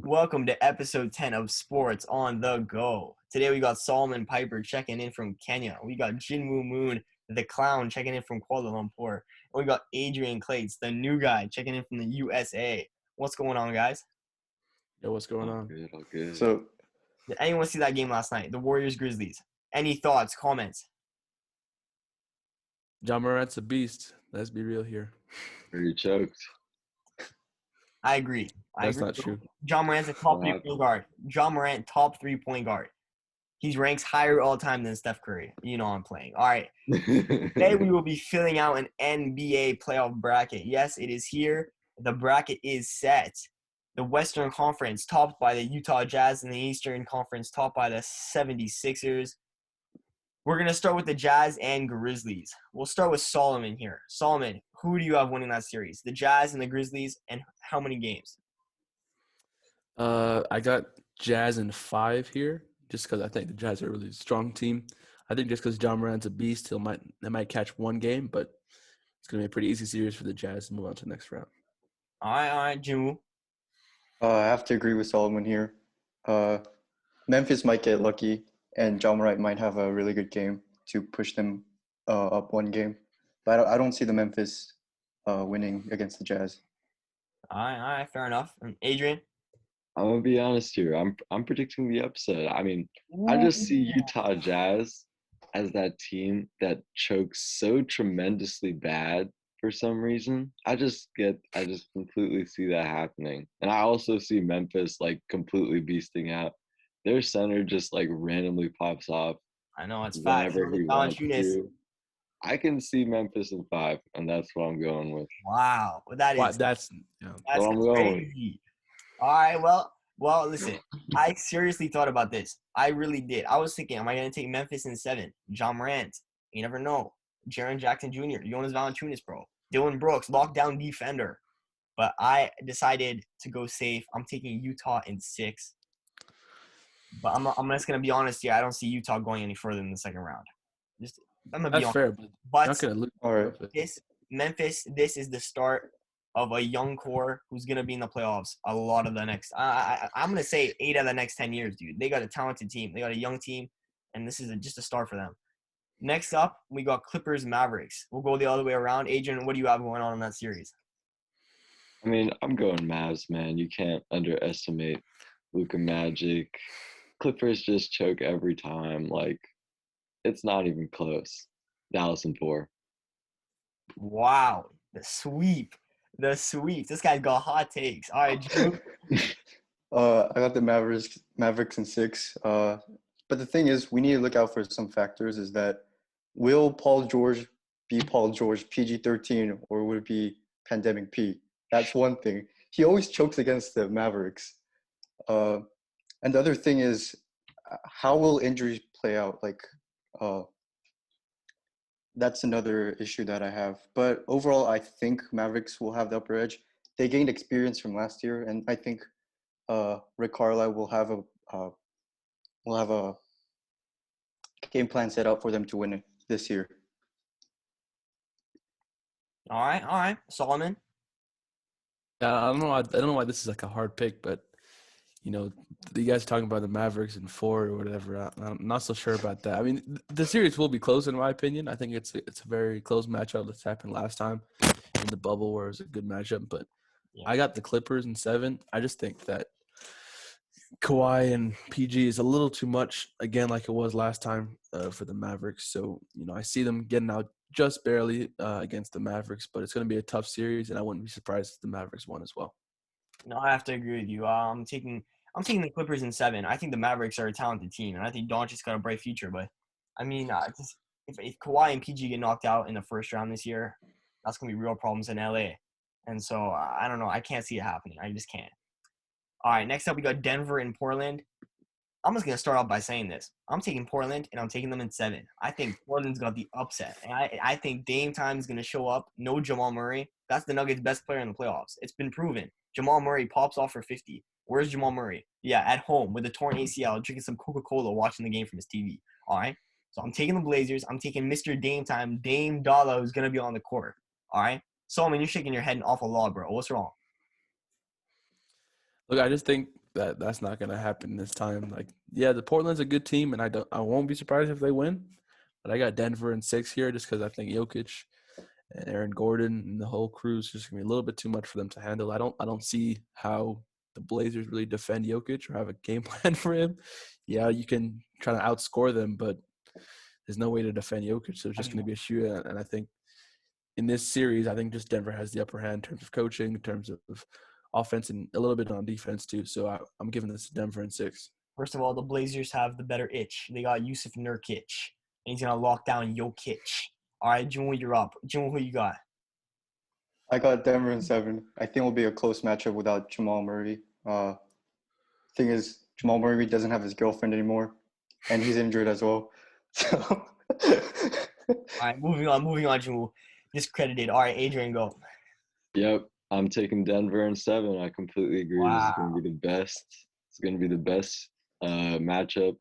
Welcome to episode 10 of Sports on the Go. Today we got Solomon Piper checking in from Kenya. We got Jinwoo Moon, the clown, checking in from Kuala Lumpur. And we got Adrian Clates, the new guy, checking in from the USA. What's going on, guys? Yo, what's going on? Good, all good. So, did anyone see that game last night? The Warriors-Grizzlies. Any thoughts, comments? Ja Morant's a beast. Let's be real here. Very choked. I agree. That's not true. Ja Morant's a top 3 point guard. Ja Morant, top 3 point guard. He's ranks higher all time than Steph Curry. You know I'm playing. All right. Today we will be filling out an NBA playoff bracket. Yes, it is here. The bracket is set. The Western Conference topped by the Utah Jazz and the Eastern Conference topped by the 76ers. We're going to start with the Jazz and Grizzlies. We'll start with Solomon here. Solomon, who do you have winning that series? The Jazz and the Grizzlies, and how many games? I got Jazz in 5 here, just because I think the Jazz are a really strong team. I think just because Ja Morant's a beast, they might catch one game, but it's going to be a pretty easy series for the Jazz to move on to the next round. All right, Jimmy. I have to agree with Solomon here. Memphis might get lucky, and Ja Morant might have a really good game to push them up one game. But I don't see the Memphis winning against the Jazz. All right, fair enough. And Adrian? I'm gonna be honest here. I'm predicting the upset. I mean, I just see Utah Jazz as that team that chokes so tremendously bad for some reason. I just completely see that happening. And I also see Memphis like completely beasting out. Their center just like randomly pops off. I know it's fast. I can see Memphis in 5, and that's what I'm going with. Wow, that's what I'm going with. All right, well, listen. I seriously thought about this. I really did. I was thinking, am I going to take Memphis in 7? Ja Morant, you never know. Jaren Jackson Jr., Jonas Valanciunas, bro. Dylan Brooks, lockdown defender. But I decided to go safe. I'm taking Utah in 6. But I'm just going to be honest here. I don't see Utah going any further in the second round. I'm going to be honest. Fair, but not going to lose. All right. This is the start of a young core who's going to be in the playoffs a lot of the next I'm going to say 8 out of the next 10 years, dude. They got a talented team. They got a young team, and this is just a start for them. Next up, we got Clippers Mavericks. We'll go the other way around. Adrian, what do you have going on in that series? I mean, I'm going Mavs, man. You can't underestimate Luka Magic. Clippers just choke every time. Like, it's not even close. Dallas in 4. Wow. The sweep. This guy's got hot takes. All right, Drew. I got the Mavericks in 6. But the thing is, we need to look out for some factors. Is that will Paul George be Paul George PG-13, or would it be Pandemic P? That's one thing. He always chokes against the Mavericks. And the other thing is, how will injuries play out? Like, that's another issue that I have. But overall, I think Mavericks will have the upper edge. They gained experience from last year, and I think Rick Carlisle will have a game plan set out for them to win it this year. All right, Solomon. I don't know why this is like a hard pick, but you know, you guys are talking about the Mavericks in 4 or whatever. I'm not so sure about that. I mean, the series will be close in my opinion. I think it's a very close matchup. This happened last time in the bubble where it was a good matchup. But I got the Clippers in 7. I just think that Kawhi and PG is a little too much, again, like it was last time for the Mavericks. So, you know, I see them getting out just barely against the Mavericks, but it's going to be a tough series, and I wouldn't be surprised if the Mavericks won as well. No, I have to agree with you. I'm taking the Clippers in 7. I think the Mavericks are a talented team, and I think Doncic's got a bright future. But, I mean, if Kawhi and PG get knocked out in the first round this year, that's going to be real problems in LA. And so, I don't know. I can't see it happening. I just can't. All right, next up we got Denver and Portland. I'm just going to start off by saying this. I'm taking Portland, and I'm taking them in 7. I think Portland's got the upset. And I think Dame Time is going to show up. No Jamal Murray. That's the Nuggets' best player in the playoffs. It's been proven. Jamal Murray pops off for 50. Where's Jamal Murray? Yeah, at home with a torn ACL, drinking some Coca-Cola, watching the game from his TV. All right? So I'm taking the Blazers. I'm taking Mr. Dame Time. Dame Dollar, who's going to be on the court. All right? Solomon, you're shaking your head an awful lot, bro. What's wrong? Look, I just think that's not gonna happen this time. Like, yeah, the Portland's a good team, and I won't be surprised if they win. But I got Denver in 6 here just because I think Jokic and Aaron Gordon and the whole crew is just gonna be a little bit too much for them to handle. I don't see how the Blazers really defend Jokic or have a game plan for him. Yeah, you can try to outscore them, but there's no way to defend Jokic. So it's just going to be a shootout. And I think in this series, I think just Denver has the upper hand in terms of coaching, in terms of offense, and a little bit on defense too. So I'm giving this to Denver in 6. First of all, the Blazers have the better itch. They got Yusuf Nurkic, and he's gonna lock down Jokic. All right, June, you're up. June, who you got? I got Denver in 7. I think it'll be a close matchup without Jamal Murray. Thing is, Jamal Murray doesn't have his girlfriend anymore, and he's injured as well. So, All right, moving on, June. Discredited. All right, Adrian, go. Yep, I'm taking Denver in 7. I completely agree. This is going to be the best. It's going to be the best matchup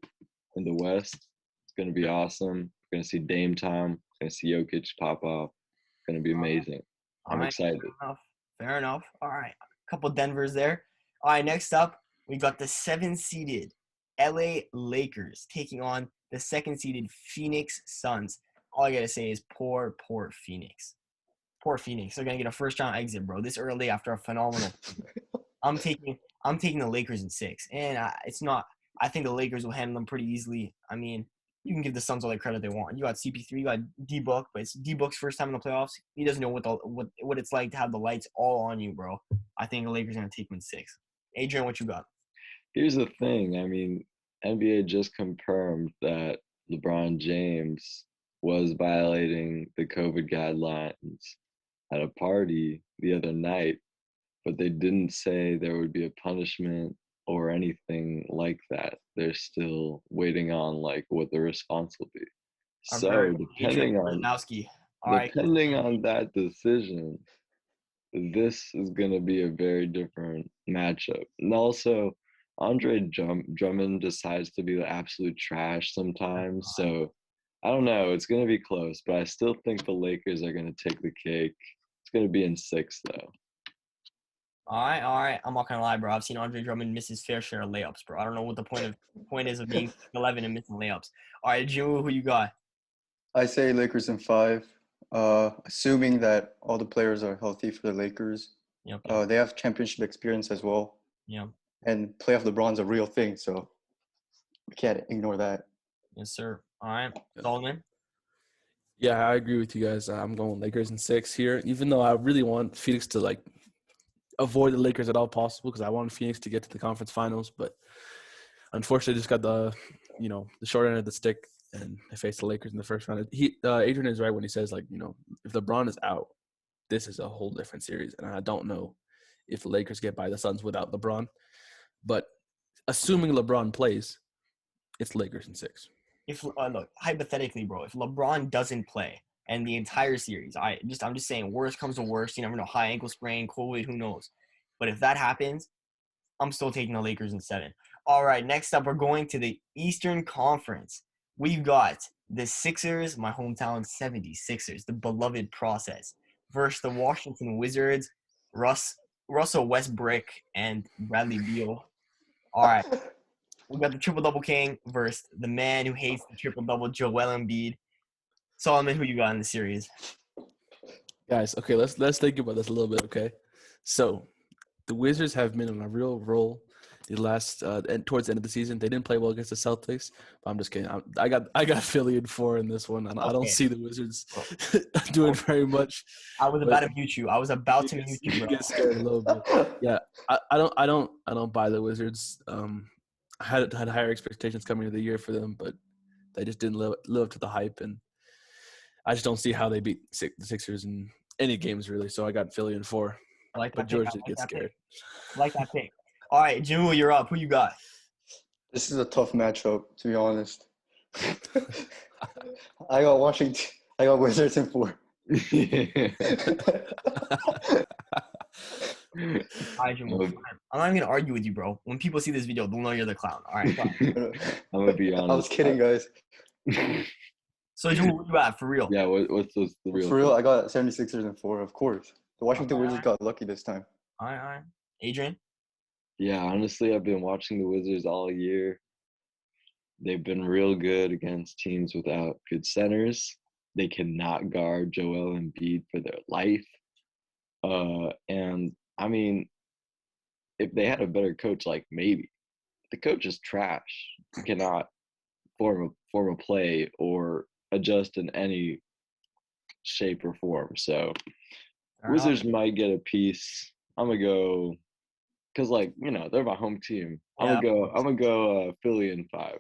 in the West. It's going to be awesome. Going to see Dame time. Going to see Jokic pop off. Going to be amazing. I'm excited. Fair enough. All right, a couple Denvers there. All right, next up, we got the 7-seeded LA Lakers taking on the 2nd-seeded Phoenix Suns. All I gotta say is poor Phoenix. Poor Phoenix. They're gonna get a first-round exit, bro. This early after a phenomenal. I'm taking the Lakers in 6, and it's not. I think the Lakers will handle them pretty easily. I mean, you can give the Suns all the credit they want. You got CP3, you got D-Book, but it's D-Book's first time in the playoffs. He doesn't know what it's like to have the lights all on you, bro. I think the Lakers are gonna take him in 6. Adrian, what you got? Here's the thing. I mean, NBA just confirmed that LeBron James was violating the COVID guidelines at a party the other night, but they didn't say there would be a punishment or anything like that. They're still waiting on like what the response will be. So depending on that decision, this is going to be a very different matchup. And also, Andre Drummond decides to be the absolute trash sometimes. So I don't know. It's going to be close, but I still think the Lakers are going to take the cake. It's going to be in 6, though. All right. I'm not gonna lie, bro. I've seen Andre Drummond miss his fair share of layups, bro. I don't know what the point is of being 11 and missing layups. All right, June, who you got? I say Lakers in 5. Assuming that all the players are healthy for the Lakers. Yep. They have championship experience as well. Yeah. And playoff LeBron's a real thing, so we can't ignore that. Yes, sir. All right, Solomon. Yeah, I agree with you guys. I'm going Lakers in 6 here, even though I really want Phoenix to like avoid the Lakers at all possible because I want Phoenix to get to the conference finals, but unfortunately, just got the short end of the stick, and they faced the Lakers in the first round. Adrian is right when he says like if LeBron is out, this is a whole different series, and I don't know if the Lakers get by the Suns without LeBron, but assuming LeBron plays, it's Lakers in 6. If look, hypothetically, bro, if LeBron doesn't play and the entire series, I'm just saying, worst comes to worst. You never know, high ankle sprain, COVID, who knows? But if that happens, I'm still taking the Lakers in 7. All right, next up, we're going to the Eastern Conference. We've got the Sixers, my hometown 76ers, the beloved process, versus the Washington Wizards, Russell Westbrook, and Bradley Beal. All right. We got the triple-double king versus the man who hates the triple-double, Joel Embiid. Solomon, who you got in the series? Guys, okay, let's think about this a little bit, okay? So, the Wizards have been on a real roll the last and towards the end of the season. They didn't play well against the Celtics, but I'm just kidding. I got Philly in 4 in this one. I don't see the Wizards doing very much. I was about to mute you. You get scared a little bit. Yeah, I don't buy the Wizards. I had higher expectations coming into the year for them, but they just didn't live up to the hype, and I just don't see how they beat the Sixers in any games really. So I got Philly in 4. But George did get scared. I like that pick. All right, Jimmy, you're up. Who you got? This is a tough matchup, to be honest. I got Washington. I got Wizards in 4. All right, Jimmy. I'm not even gonna argue with you, bro. When people see this video, they'll know you're the clown. All right. I'm gonna be honest. I was kidding, guys. So, Jimmy, what you got for real? Yeah, what's the real? For real, I got 76ers in 4, of course. The Washington Wizards got lucky this time. All right. Adrian? Yeah, honestly, I've been watching the Wizards all year. They've been real good against teams without good centers. They cannot guard Joel Embiid for their life. And I mean, if they had a better coach, like maybe the coach is trash. He cannot form a play or adjust in any shape or form. So Fair enough. Wizards might get a piece. I'm gonna go because they're my home team. Yeah, I'm gonna go Philly in 5.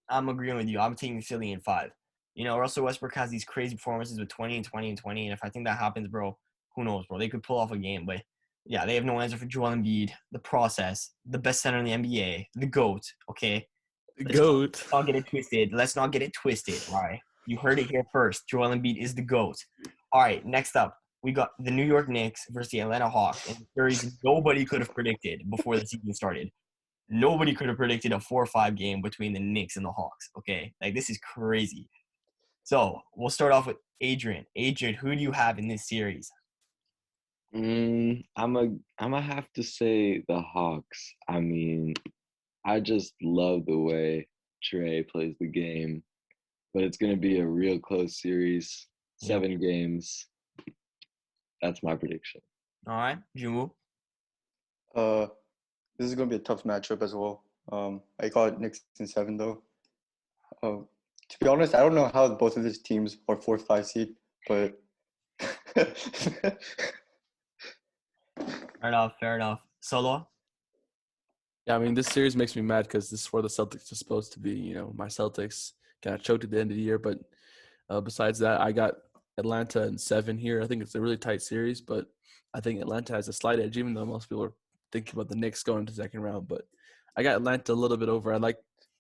I'm agreeing with you. I'm taking Philly in 5. Russell Westbrook has these crazy performances with 20 and 20 and 20, and if I think that happens, bro, who knows, bro? They could pull off a game, but yeah, they have no answer for Joel Embiid, the process, the best center in the NBA, the GOAT, okay? The Let's goat. not get it twisted. Let's not get it twisted, all right? You heard it here first. Joel Embiid is the GOAT. All right, next up, we got the New York Knicks versus the Atlanta Hawks, and series nobody could have predicted before the season started. Nobody could have predicted a 4-5 game between the Knicks and the Hawks. Okay, like this is crazy. So we'll start off with Adrian. Adrian, who do you have in this series? I'm gonna have to say the Hawks. I mean, I just love the way Trey plays the game, but it's gonna be a real close series, Yep. 7 games. That's my prediction. All right, Jumu. This is gonna be a tough matchup as well. I got Knicks in 7 though. To be honest, I don't know how both of these teams are 4th, 5 seed, but Fair enough. Fair enough. Solo. Yeah, I mean, this series makes me mad because this is where the Celtics are supposed to be. My Celtics kind of choked at the end of the year, but besides that, I got Atlanta in 7 here. I think it's a really tight series, but I think Atlanta has a slight edge, even though most people are thinking about the Knicks going to the second round. But I got Atlanta a little bit over.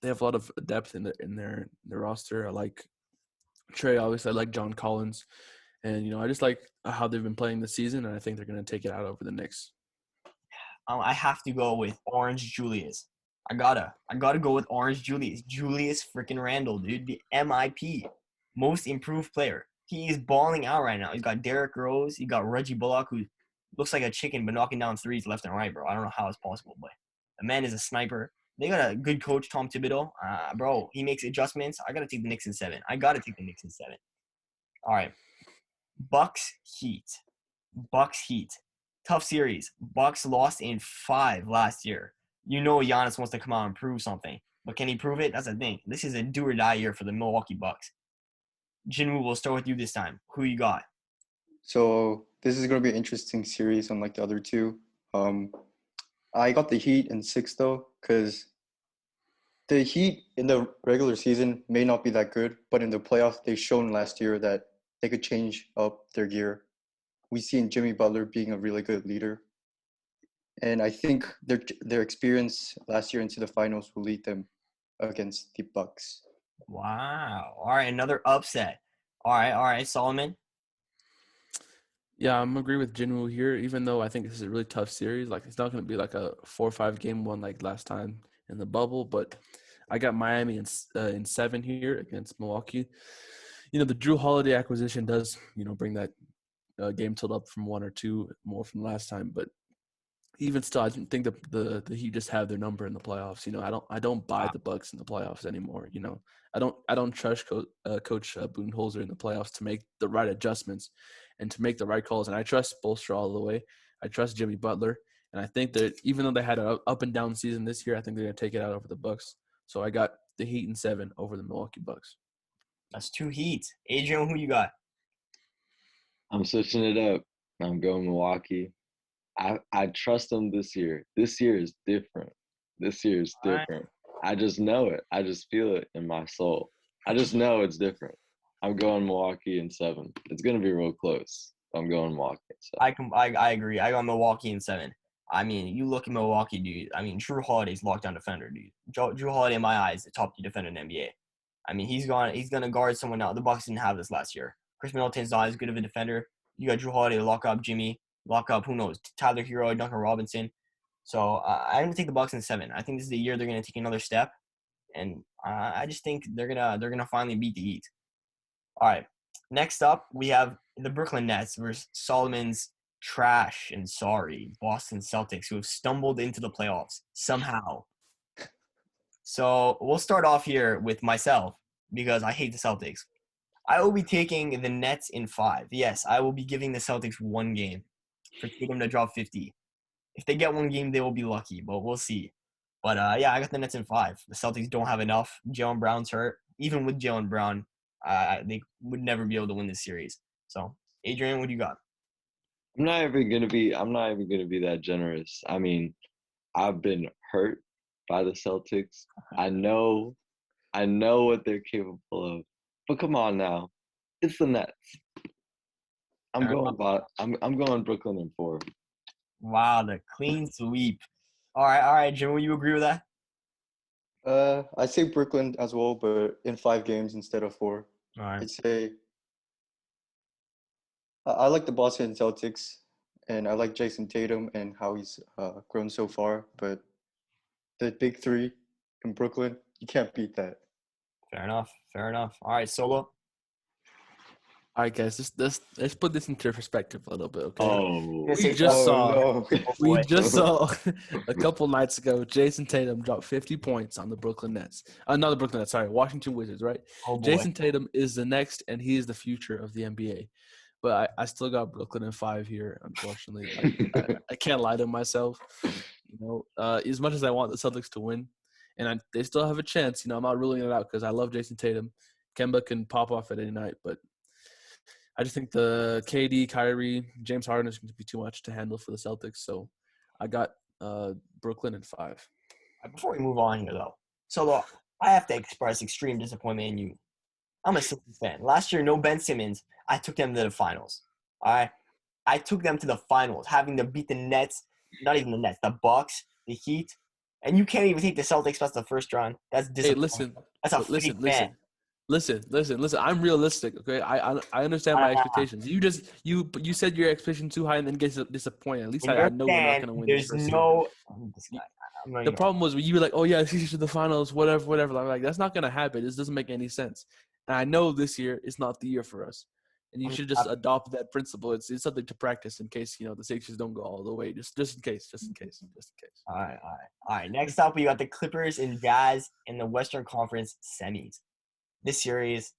They have a lot of depth in their roster. I like Trey, obviously. I like John Collins, and I just like how they've been playing this season, and I think they're going to take it out over the Knicks. I have to go with Orange Julius. I gotta go with Orange Julius. Julius freaking Randle, dude. The MIP, most improved player. He is balling out right now. He's got Derrick Rose. He got Reggie Bullock, who looks like a chicken but knocking down threes left and right, bro. I don't know how it's possible, but the man is a sniper. They got a good coach, Tom Thibodeau. Bro, he makes adjustments. I gotta take the Knicks in 7. I gotta take the Knicks in 7. All right, Bucks Heat. Bucks Heat. Tough series. Bucks lost in 5 last year. Giannis wants to come out and prove something. But can he prove it? That's the thing. This is a do or die year for the Milwaukee Bucks. Jinwoo, we'll start with you this time. Who you got? so this is gonna be an interesting series unlike the other two. I got the Heat in 6 though, because the Heat in the regular season may not be that good, but in the playoffs they've shown last year that they could change up their gear. We seen Jimmy Butler being a really good leader, and I think their experience last year into the finals will lead them against the Bucks. Wow. All right, another upset. All right, Solomon. Yeah, I'm agree with Jinwoo here, even though I think this is a really tough series. Like, it's not going to be like a 4-5 game one like last time in the bubble, but I got Miami in 7 here against Milwaukee. The Drew Holiday acquisition does, bring that game total up from 1 or 2 more from last time, but even still, I think the Heat just have their number in the playoffs. I don't buy the Bucks in the playoffs anymore. I don't trust Coach Budenholzer in the playoffs to make the right adjustments and to make the right calls. And I trust Spoelstra all the way. I trust Jimmy Butler, and I think that even though they had an up and down season this year, I think they're gonna take it out over the Bucks. So I got the Heat in 7 over the Milwaukee Bucks. That's 2 Heat. Adrian, who you got? I'm switching it up. I'm going Milwaukee. I trust them this year. This year is different. This year is All right. different. I just know it. I just feel it in my soul. I just know it's different. I'm going Milwaukee in 7. It's gonna be real close. I'm going Milwaukee. So. I agree. I got Milwaukee in 7. I mean, you look at Milwaukee, dude. I mean, Drew Holiday's lockdown defender, dude. Drew Holiday, in my eyes, the top 2 defender in the NBA. I mean, he's gonna guard someone now. The Bucks didn't have this last year. Chris Middleton's not as good of a defender. You got Drew Holiday to lock up Jimmy, lock up who knows, Tyler Hero, Duncan Robinson. So I'm gonna take the Bucks in 7. I think this is the year they're gonna take another step, and I just think they're gonna finally beat the Heat. All right. Next up, we have the Brooklyn Nets versus Solomon's trash and sorry Boston Celtics, who have stumbled into the playoffs somehow. So we'll start off here with myself because I hate the Celtics. I will be taking the Nets in 5. Yes, I will be giving the Celtics one game for Tatum to drop 50. If they get one game, they will be lucky, but we'll see. But yeah, I got the Nets in 5. The Celtics don't have enough. Jaylen Brown's hurt. Even with Jaylen Brown, they would never be able to win this series. So, Adrian, what do you got? I'm not even gonna be that generous. I mean, I've been hurt by the Celtics. I know what they're capable of. But come on now. It's the Nets. I'm going Brooklyn in 4. Wow, the clean sweep. All right, Jim, will you agree with that? I say Brooklyn as well, but in 5 games instead of 4. All right. I'd say I like the Boston Celtics, and I like Jason Tatum and how he's grown so far. But the big 3 in Brooklyn, you can't beat that. Fair enough. All right, Solo. All right, guys, let's put this into perspective a little bit, okay? Oh, We just saw no. we just saw a couple nights ago Jason Tatum dropped 50 points on the Brooklyn Nets. Not the Brooklyn Nets, sorry, Washington Wizards, right? Oh, boy. Jason Tatum is the next, and he is the future of the NBA. But I still got Brooklyn in 5 here, unfortunately. I can't lie to myself. As much as I want the Celtics to win, and they still have a chance. I'm not ruling it out because I love Jason Tatum. Kemba can pop off at any night, but I just think the KD, Kyrie, James Harden is going to be too much to handle for the Celtics. So I got Brooklyn in 5. Before we move on here, though, Solo, I have to express extreme disappointment in you. I'm a Sixers fan. Last year, no Ben Simmons. I took them to the finals. All right? I took them to the finals, having to beat the Nets, not even the Nets, the Bucks, the Heat. And you can't even take the Celtics past the first round. That's disappointing. Hey, listen. That's a fake fan. Listen. I'm realistic, okay? I understand my expectations. You said your expectation too high and then get disappointed. At least I know we're not going to win this first series. The problem was when you were like, oh, yeah, Sixers to the finals, whatever. I'm like, that's not going to happen. This doesn't make any sense. And I know this year is not the year for us. And you should just adopt that principle. It's something to practice in case, the Sixers don't go all the way. Just in case. All right. Next up, we got the Clippers and Jazz in the Western Conference semis. This series,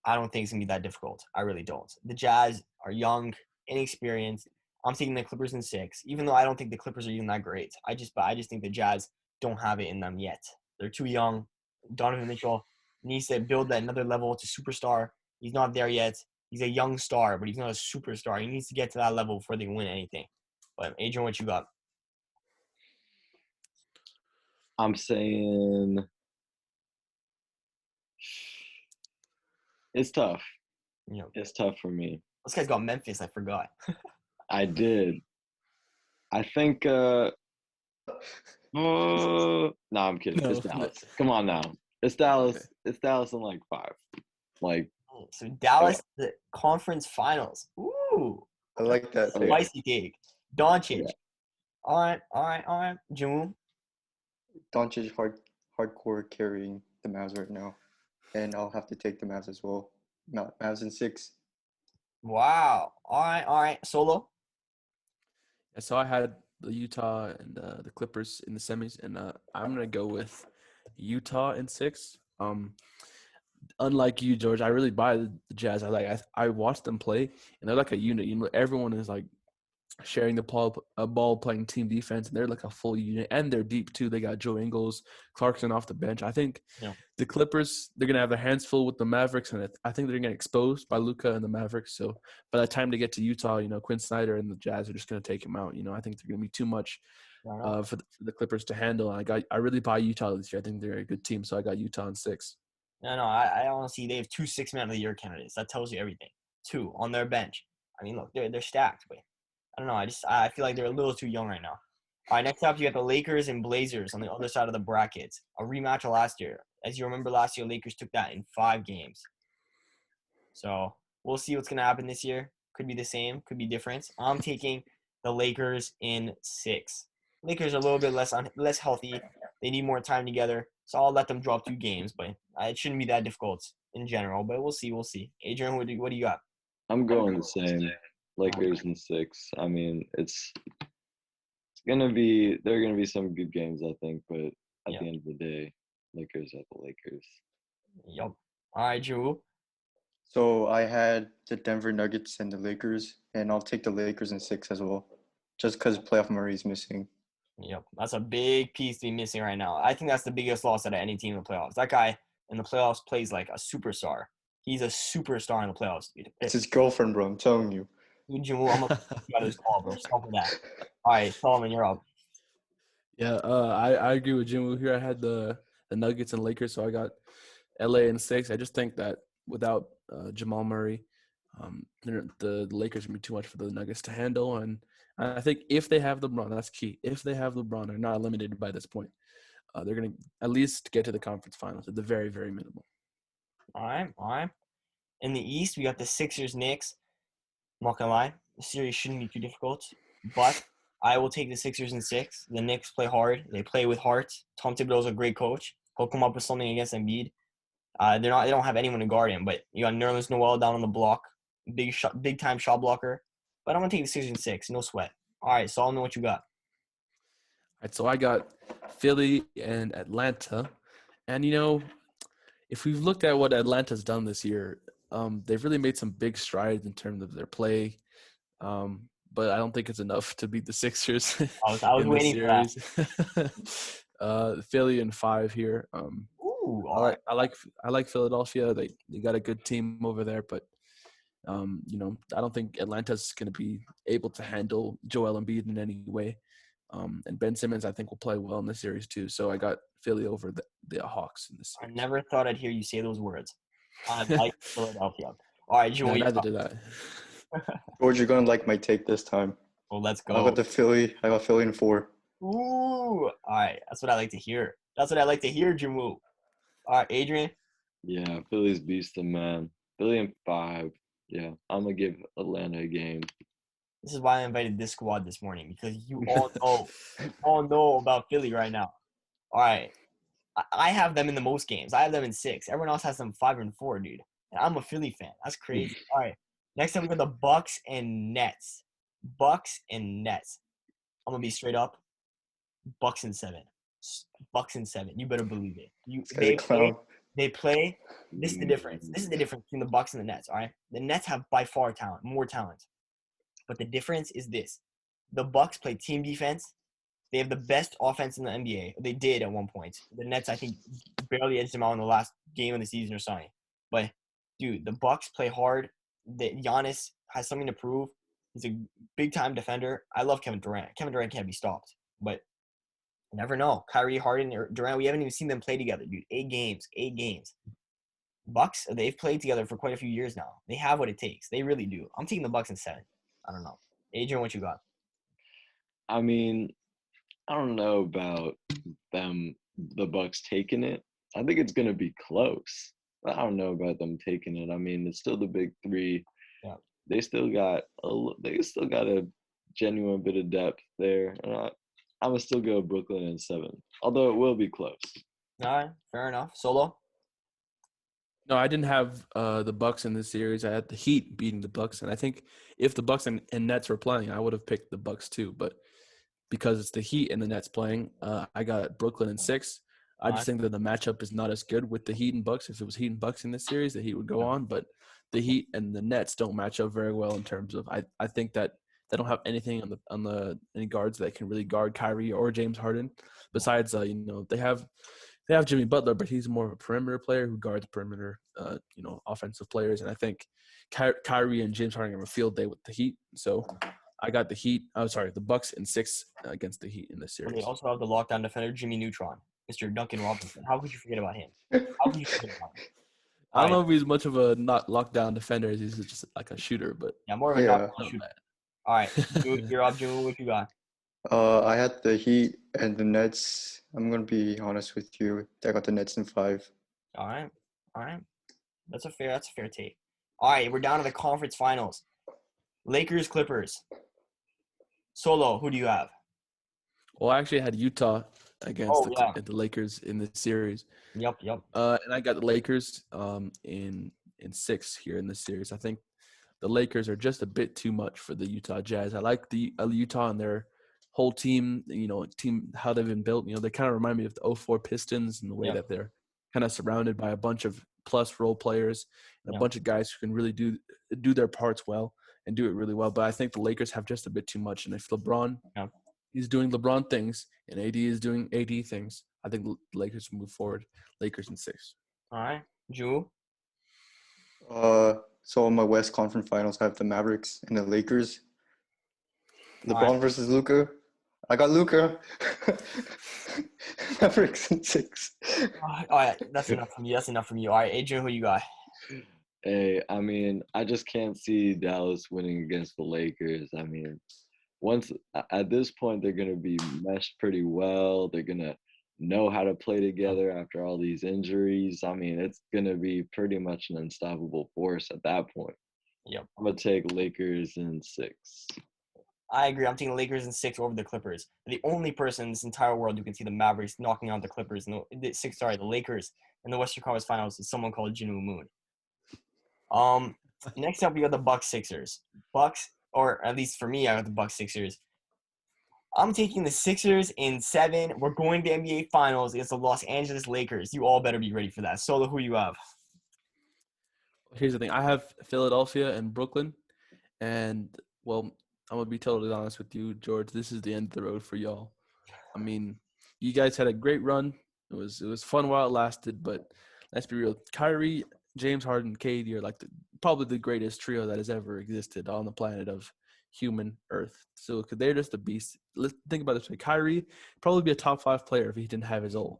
I don't think it's going to be that difficult. I really don't. The Jazz are young, inexperienced. I'm taking the Clippers in 6, even though I don't think the Clippers are even that great. I just think the Jazz don't have it in them yet. They're too young. Donovan Mitchell needs to build that another level to superstar. He's not there yet. He's a young star, but he's not a superstar. He needs to get to that level before they can win anything. But, Adrian, what you got? I'm saying it's tough. It's tough for me. This guy's got Memphis. I forgot. I did. I think no, I'm kidding. No. It's Dallas. Come on now. It's Dallas. Okay. It's Dallas in 5. So Dallas, the conference finals. Ooh. I like that. Spicy take. Doncic. Yeah. All right. Jamu. Doncic hardcore carrying the Mavs right now. And I'll have to take the Mavs as well. Mavs in 6. Wow. All right. Solo. Yeah, so I had the Utah and the Clippers in the semis, and I'm going to go with Utah in 6. Unlike you, George, I really buy the Jazz. I watched them play, and they're like a unit. Everyone is like sharing the ball, playing team defense, and they're like a full unit. And they're deep too. They got Joe Ingles, Clarkson off the bench. I think the Clippers, they're gonna have their hands full with the Mavericks, and I think they're gonna get exposed by Luka and the Mavericks. So by the time they get to Utah, Quinn Snyder and the Jazz are just gonna take him out. I think they're gonna be too much for the Clippers to handle. And I really buy Utah this year. I think they're a good team, so I got Utah in 6. No, I honestly, they have 2 6-man of the year candidates. That tells you everything. 2 on their bench. I mean, look, they're stacked, but I don't know. I feel like they're a little too young right now. All right, next up, you got the Lakers and Blazers on the other side of the bracket. A rematch of last year. As you remember, last year, Lakers took that in 5 games. So we'll see what's going to happen this year. Could be the same, could be different. I'm taking the Lakers in 6. Lakers are a little bit less healthy. They need more time together. So I'll let them drop 2 games, but it shouldn't be that difficult in general. But we'll see. Adrian, what do you got? I'm going the same. Lakers in 6. I mean, it's gonna be there are gonna be some good games, I think, but at Yeah. the end of the day, Lakers are the Lakers. Yep. All right, Drew. So I had the Denver Nuggets and the Lakers, and I'll take the Lakers in 6 as well, just because playoff Murray's missing. Yep. That's a big piece to be missing right now. I think that's the biggest loss out of any team in the playoffs. That guy in the playoffs plays like a superstar. He's a superstar in the playoffs, dude. It's his girlfriend, bro. I'm telling you. Dude, Drew, I'm going to put you out of this call, bro. Stop with that. All right, Solomon, you're up. Yeah, I agree with Jim Woo here. I had the Nuggets and Lakers, so I got LA in 6. I just think that without Jamal Murray, the Lakers are going to be too much for the Nuggets to handle. And I think if they have LeBron, that's key. If they have LeBron, they're not eliminated by this point. They're going to at least get to the conference finals at the very, very minimum. All right. In the East, we got the Sixers-Knicks. I'm not going to lie. The series shouldn't be too difficult, but I will take the Sixers in 6. The Knicks play hard. They play with heart. Tom Thibodeau's a great coach. He'll come up with something against Embiid. They don't have anyone to guard him, but you got Nerlens Noel down on the block, big time shot blocker. But I'm gonna take the Sixers in 6, no sweat. All right, Solomon, what you got? All right, so I got Philly and Atlanta. And, if we've looked at what Atlanta's done this year, they've really made some big strides in terms of their play. But I don't think it's enough to beat the Sixers I was in waiting this for series. Philly in 5 here. Ooh, all right. I like Philadelphia. They got a good team over there, but I don't think Atlanta's going to be able to handle Joel Embiid in any way. And Ben Simmons, I think, will play well in this series too. So I got Philly over the Hawks in this I series. never thought I'd hear you say those words. I like Philadelphia. All right, Joel, Neither did I. George, you're gonna like my take this time. well, let's I go. got Philly in 4. Ooh, all right. That's what I like to hear. Jimu. All right, Adrian. Yeah, Philly's beastin', man. Philly in 5. Yeah, I'm gonna give Atlanta a game. This is why I invited this squad this morning, because you all know about Philly right now. All right. I have them in the most games. I have them in 6. Everyone else has them 5 and 4, dude. And I'm a Philly fan. That's crazy. All right. Next up, we got the Bucks and Nets. I'm gonna be straight up. Bucks and 7. You better believe it. This guy's a clown. They play. This is the difference. This is the difference between the Bucks and the Nets. All right. The Nets have by far more talent. But the difference is this: the Bucks play team defense. They have the best offense in the NBA. They did at one point. The Nets, I think, barely edged them out in the last game of the season or something. But, dude, the Bucks play hard. Giannis has something to prove. He's a big-time defender. I love Kevin Durant. Kevin Durant can't be stopped. But you never know. Kyrie, Harden, or Durant, we haven't even seen them play together, dude. 8 games. Bucks, they've played together for quite a few years now. They have what it takes. They really do. I'm taking the Bucks in 7. I don't know. Adrian, what you got? I mean, I don't know about the Bucks taking it. I think it's gonna be close. I don't know about them taking it. I mean, it's still the big 3. Yeah. They still got a genuine bit of depth there. And I'm gonna still go Brooklyn in 7, although it will be close. All right, fair enough. Solo? No, I didn't have the Bucks in this series. I had the Heat beating the Bucks, and I think if the Bucks and Nets were playing, I would have picked the Bucks too. But because it's the Heat and the Nets playing, I got Brooklyn in 6. I just think that the matchup is not as good with the Heat and Bucks. If it was Heat and Bucks in this series, the Heat would go on. But the Heat and the Nets don't match up very well in terms of I think that they don't have anything on any guards that can really guard Kyrie or James Harden. Besides, they have Jimmy Butler, but he's more of a perimeter player who guards perimeter, offensive players. And I think Kyrie and James Harden have a field day with the Heat. So I got the Bucks in 6 against the Heat in this series. They also have the lockdown defender, Jimmy Neutron, Mr. Duncan Robinson. How could you forget about him? I don't know if he's much of a not lockdown defender. He's just like a shooter, but more of a knockdown shooter. All right, you're up, Jimmy. What you got? I had the Heat and the Nets. I'm gonna be honest with you. I got the Nets in 5. All right. That's a fair take. All right, we're down to the conference finals. Lakers, Clippers. Solo, who do you have? Well, I actually had Utah against the Lakers in this series. Yep. And I got the Lakers in 6 here in this series. I think the Lakers are just a bit too much for the Utah Jazz. I like the Utah and their whole team, how they've been built. They kind of remind me of the '04 Pistons in the way that they're kind of surrounded by a bunch of plus role players and a bunch of guys who can really do their parts well and do it really well. But I think the Lakers have just a bit too much. And if LeBron is doing LeBron things and AD is doing AD things, I think the Lakers move forward. Lakers in 6. All right. Drew? So in my West Conference Finals, I have the Mavericks and the Lakers. LeBron versus Luka. I got Luka. Mavericks in 6. All right. That's enough from you. All right, Adrian, who you got? Hey, I mean, I just can't see Dallas winning against the Lakers. I mean, once at this point, they're going to be meshed pretty well. They're going to know how to play together after all these injuries. I mean, it's going to be pretty much an unstoppable force at that point. Yep. I'm going to take Lakers in 6. I agree. I'm taking the Lakers in 6 over the Clippers. The only person in this entire world who can see the Mavericks knocking out the Clippers the Lakers in the Western Conference Finals is someone called Jinu Moon. Next up, we got the Bucks Sixers. Bucks, or at least for me, I got the Bucks Sixers. I'm taking the Sixers in 7. We're going to NBA Finals against the Los Angeles Lakers. You all better be ready for that. Solo, who you have? Here's the thing. I have Philadelphia and Brooklyn. And, well, I'm going to be totally honest with you, George. This is the end of the road for y'all. I mean, you guys had a great run. It was fun while it lasted. But let's be real. Kyrie, James Harden, KD are like probably the greatest trio that has ever existed on the planet of human Earth. So they're just a beast. Let's think about it this way. Kyrie probably be a top 5 player if he didn't have his old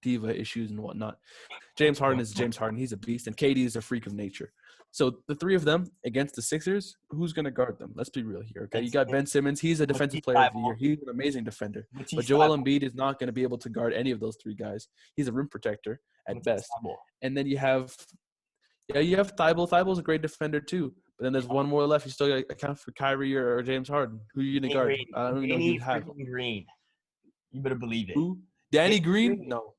diva issues and whatnot. James Harden is James Harden. He's a beast, and KD is a freak of nature. So the three of them against the Sixers, who's going to guard them? Let's be real here, okay? You got Ben Simmons. He's a defensive player of the year. He's an amazing defender. But Joel Embiid is not going to be able to guard any of those 3 guys. He's a rim protector at best. And then you have Thibault. Thibault's a great defender too. But then there's one more left. You still got to account for Kyrie or James Harden. Who are you going to guard? I don't even know who you have. Green. You better believe it. Who? Danny Green? No.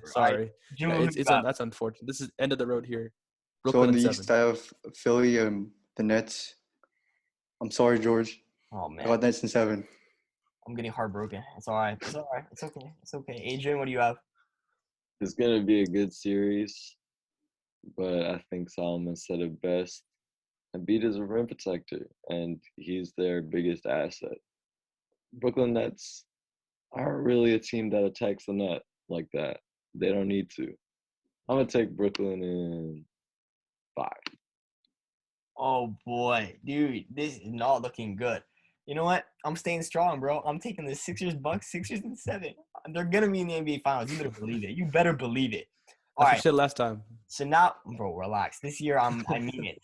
Sorry. That's unfortunate. This is end of the road here. Brooklyn so in the 7. East, I have Philly and the Nets. I'm sorry, George. Oh, man. I got Nets in 7. I'm getting heartbroken. It's all right. It's okay. Adrian, what do you have? It's going to be a good series, but I think Solomon said it best. Embiid is a rim protector, and he's their biggest asset. Brooklyn Nets aren't really a team that attacks the net like that. They don't need to. I'm going to take Brooklyn in 5. Oh, boy. Dude, this is not looking good. You know what? I'm staying strong, bro. I'm taking the Bucks Sixers in 7. They're going to be in the NBA Finals. You better believe it. All right. What you said last time. So now, bro, relax. This year, I mean it.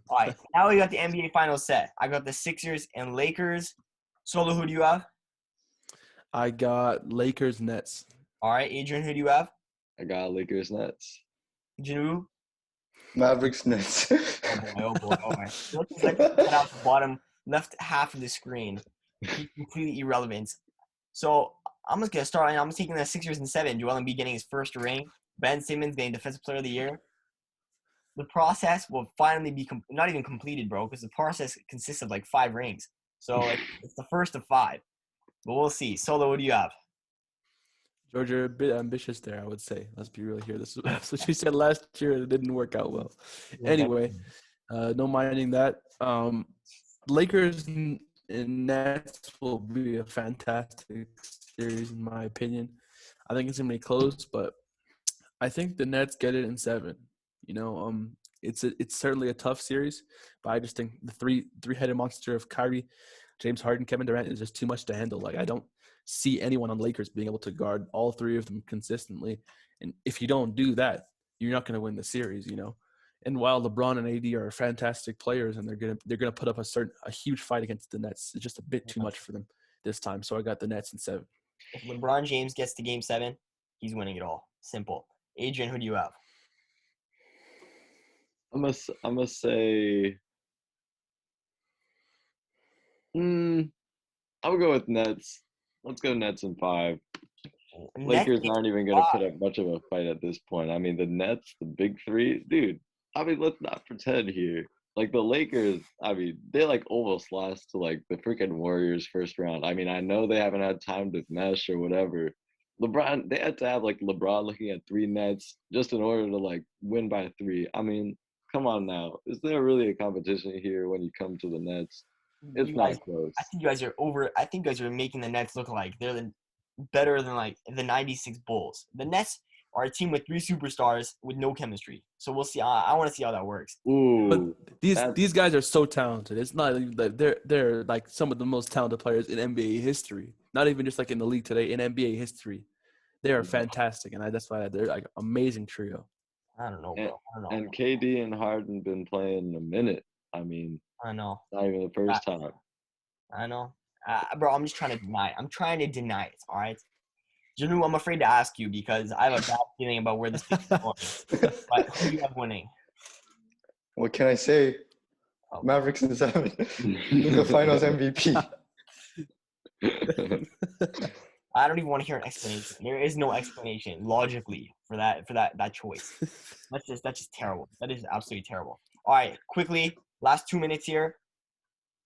All right. Now we got the NBA Finals set. I got the Sixers and Lakers. Solo, who do you have? I got Lakers Nets. All right. Adrian, who do you have? I got Lakers Nets. Janu? Mavericks Nets. Oh boy. Let's cut out the bottom left half of the screen. Completely irrelevant. So I'm just gonna start. I'm taking the Sixers in 7. Joel Embiid getting his first ring. Ben Simmons getting Defensive Player of the Year. The process will finally be not even completed, bro, because the process consists of like 5 rings. So it's the first of 5. But we'll see. Solo, what do you have? George, you're a bit ambitious there, I would say. Let's be real here. This is what you said last year. It didn't work out well. Anyway, no minding that. Lakers and Nets will be a fantastic series, in my opinion. I think it's going to be close, but I think the Nets get it in 7. It's certainly a tough series, but I just think the three-headed monster of Kyrie, James Harden, Kevin Durant is just too much to handle. Like, I don't see anyone on the Lakers being able to guard all 3 of them consistently. And if you don't do that, you're not going to win the series, And while LeBron and AD are fantastic players and they're gonna put up a huge fight against the Nets, it's just a bit too much for them this time. So I got the Nets in 7. If LeBron James gets to Game 7, he's winning it all. Simple. Adrian, who do you have? I'm gonna say. I'll go with Nets. Let's go Nets in 5. Lakers aren't even going to put up much of a fight at this point. I mean, the Nets, the big 3, dude. I mean, let's not pretend here. Like the Lakers, I mean, they like almost lost to like the freaking Warriors first round. I mean, I know they haven't had time to mesh or whatever. LeBron, they had to have like LeBron looking at three nets just in order to like win by three. I mean, come on now. Is there really a competition here when you come to the Nets? It's You guys, not close. I think you guys are over. I think you guys are making the Nets look like they're better than like the '96 Bulls. The Nets are a team with 3 superstars with no chemistry. So we'll see. I want to see how that works. But Ooh, these guys are so talented. It's not like they're like some of the most talented players in NBA history. Not even just like in the league today, in NBA history. They are fantastic, and that's why they're like amazing trio. I don't know, and, bro. I don't know. and KD and Harden been playing a minute. I mean, I know. not even the first time. I know. Bro, I'm just trying to deny it. I'm trying to deny it, all right? Janu, I'm afraid to ask you because I have a bad feeling about where this thing is going. But who do you have winning? What can I say? Oh. Mavericks in 7. Luka Finals MVP. I don't even want to hear an explanation. There is no explanation logically for that choice. That's just terrible. That is absolutely terrible. All right, quickly, last 2 minutes here.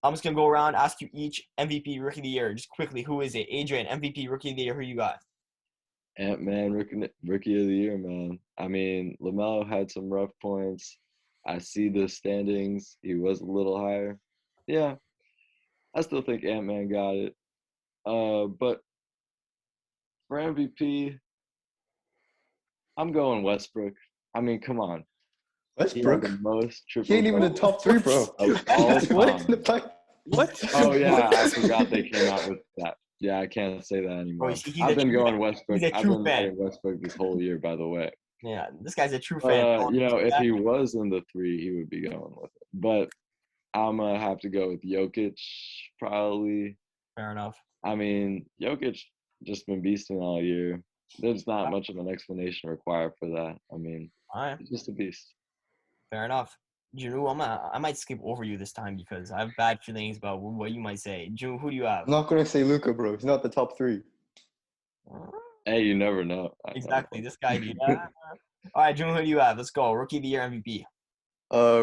I'm just gonna go around, ask you each MVP Rookie of the Year. Just quickly, who is it? Adrian, MVP Rookie of the Year. Who you got? Ant-Man, rookie of the year, man. I mean, LaMelo had some rough points. I see the standings. He was a little higher. Yeah, I still think Ant-Man got it. But for MVP, I'm going Westbrook. I mean, come on. He had Westbrook? the most He triple ain't even the top 3, bro. of all What time. What? Oh yeah, I forgot they came out with that. Yeah, I can't say that anymore. Bro, he's I've been true going fan. Westbrook. He's a I've true been fan. riding Westbrook this whole year, by the way. Yeah, this guy's a true fan. You know, if he was in the 3, he would be going with it. But I'm gonna have to go with Jokic, probably. Fair enough. I mean, Jokic just been beasting all year. There's not much of an explanation required for that. I mean, All right, he's just a beast. fair enough. Junu, I might skip over you this time because I have bad feelings about what you might say. Junu, who do you have? I'm not going to say Luka, bro. He's not the top 3. Hey, you never know. Exactly, this guy, dude. All right, Junu, who do you have? Let's go. Rookie of the Year MVP.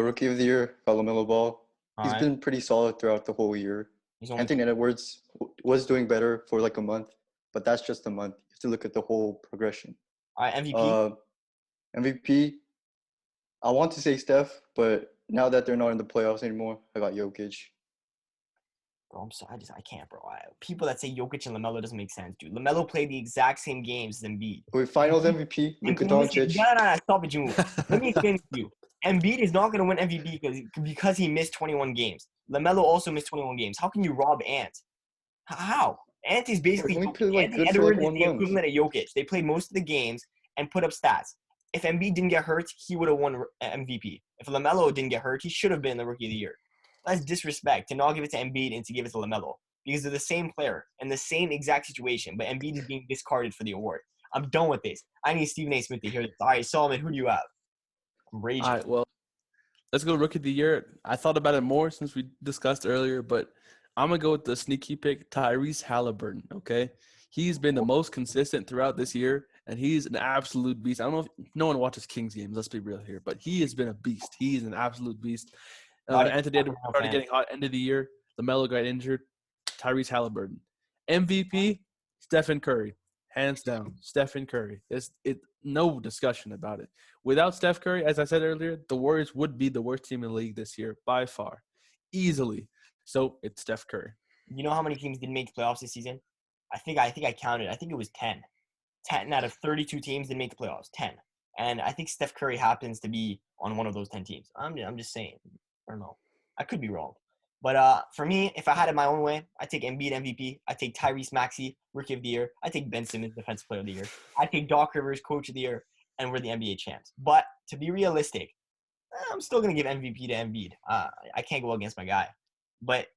Rookie of the Year, LaMelo Ball. All He's right. been pretty solid throughout the whole year. He's only Anthony Edwards was doing better for like a month, but that's just a month. You have to look at the whole progression. all right. MVP. MVP, I want to say Steph, but now that they're not in the playoffs anymore, I got Jokic. Bro, I'm sorry. I can't, bro. People that say Jokic and LaMelo doesn't make sense, dude. LaMelo played the exact same games as Embiid. Wait, Finals MVP, Luka Doncic. No, stop it, Junu. Let me explain to you. Embiid is not going to win MVP because he missed 21 games. LaMelo also missed 21 games. How can you rob Ant? How? Ant is basically He played like Anthony good for Edwards like is 1 the month. equivalent of Jokic. They played most of the games and put up stats. If Embiid didn't get hurt, he would have won MVP. If LaMelo didn't get hurt, he should have been the Rookie of the Year. That's disrespect to not give it to Embiid and to give it to LaMelo because they're the same player in the same exact situation, but Embiid is being discarded for the award. I'm done with this. I need Stephen A. Smith to hear this. All right, Solomon, who do you have? I'm raging. All right, well, let's go Rookie of the Year. I thought about it more since we discussed earlier, but I'm going to go with the sneaky pick, Tyrese Halliburton, okay? He's been the most consistent throughout this year, and he's an absolute beast. I don't know if no one watches Kings games. Let's be real here, but he has been a beast. He is an absolute beast. Anthony Edwards started getting hot end of the year. LaMelo got injured. Tyrese Halliburton. MVP, Stephen Curry. Hands down, Stephen Curry. No discussion about it. Without Steph Curry, as I said earlier, the Warriors would be the worst team in the league this year by far, easily. So it's Steph Curry. You know how many teams didn't make the playoffs this season? I think I counted. I think it was 10. 10 out of 32 teams didn't make the playoffs. 10. And I think Steph Curry happens to be on one of those 10 teams. I'm just saying. I don't know. I could be wrong. But for me, if I had it my own way, I'd take Embiid MVP. I'd take Tyrese Maxey, Rookie of the Year. I'd take Ben Simmons, Defensive Player of the Year. I'd take Doc Rivers, Coach of the Year. And we're the NBA champs. But to be realistic, I'm still going to give MVP to Embiid. I can't go against my guy. But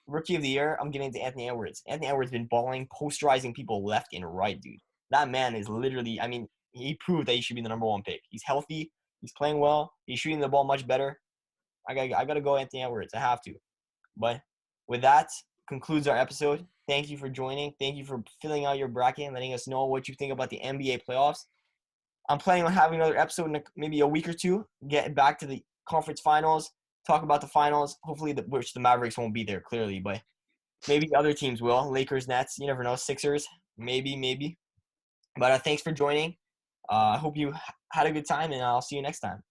Rookie of the Year, I'm giving it to Anthony Edwards. Anthony Edwards has been balling, posterizing people left and right, dude. That man is literally, I mean, he proved that he should be the number 1 pick. He's healthy. He's playing well. He's shooting the ball much better. I got to go Anthony Edwards. I have to. But with that, concludes our episode. Thank you for joining. Thank you for filling out your bracket and letting us know what you think about the NBA playoffs. I'm planning on having another episode in maybe a week or two. Get back to the conference finals. talk about the finals. Hopefully, which the Mavericks won't be there clearly, but maybe other teams will. Lakers, Nets, you never know. Sixers, maybe. But thanks for joining. I hope you had a good time, and I'll see you next time.